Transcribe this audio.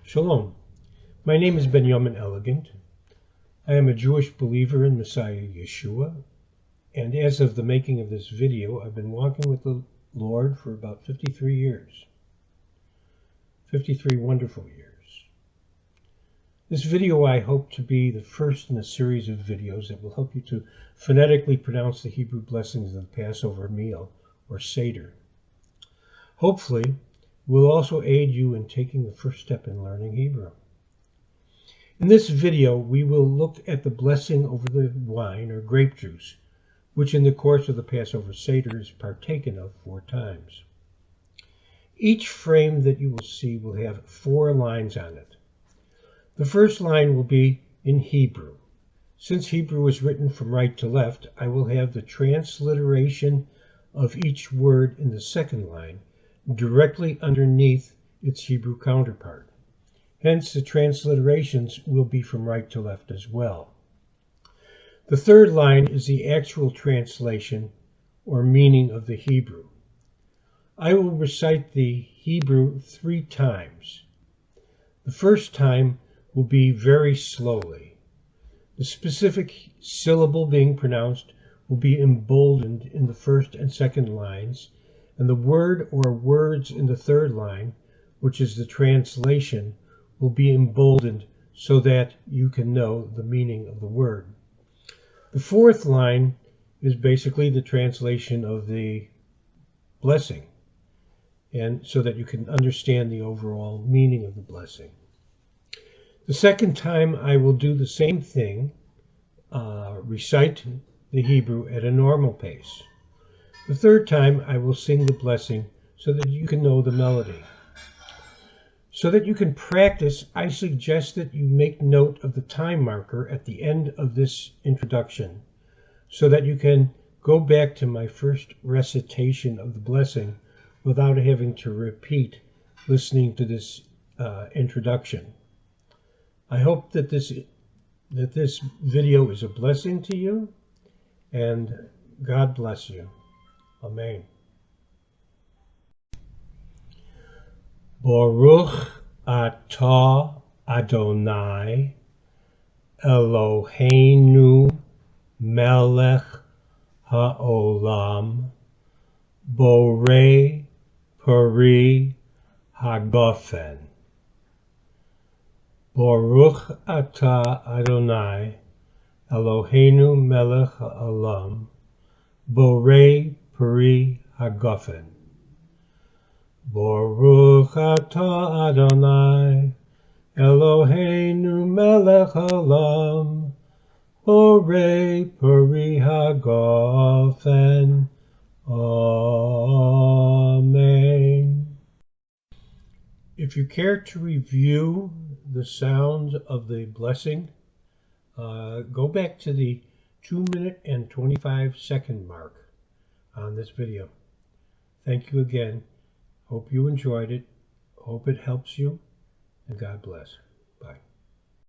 Shalom. My name is Benjamin Elegant. I am a Jewish believer in Messiah Yeshua, and as of the making of this video, I've been walking with the Lord for about 53 years. 53 wonderful years. This video I hope to be the first in a series of videos that will help you to phonetically pronounce the Hebrew blessings of the Passover meal, or Seder. Hopefully, will also aid you in taking the first step in learning Hebrew. In this video, we will look at the blessing over the wine or grape juice, which in the course of the Passover Seder is partaken of 4 times. Each frame that you will see will have 4 lines on it. The first line will be in Hebrew. Since Hebrew is written from right to left, I will have the transliteration of each word in the second line directly underneath its Hebrew counterpart. Hence, the transliterations will be from right to left as well. The third line is the actual translation or meaning of the Hebrew. I will recite the Hebrew 3 times. The first time will be very slowly. The specific syllable being pronounced will be emboldened in the first and second lines, and the word or words in the third line, which is the translation, will be emboldened so that you can know the meaning of the word. The fourth line is basically the translation of the blessing, and so that you can understand the overall meaning of the blessing. The second time I will do the same thing, recite the Hebrew at a normal pace. The third time I will sing the blessing so that you can know the melody. So that you can practice, I suggest that you make note of the time marker at the end of this introduction so that you can go back to my first recitation of the blessing without having to repeat listening to this introduction. I hope that this video is a blessing to you, and God bless you. Amen. Baruch atah Adonai Eloheinu melech haolam borei peri hagofen. Baruch atah Adonai Eloheinu melech haolam borei peri hagofen. Baruch atah Adonai Eloheinu melech haolam borei peri hagofen. Amen. If you care to review the sound of the blessing, go back to the 2-minute and 25-second mark on this video. Thank you again. Hope you enjoyed it. Hope it helps you, and God bless. Bye.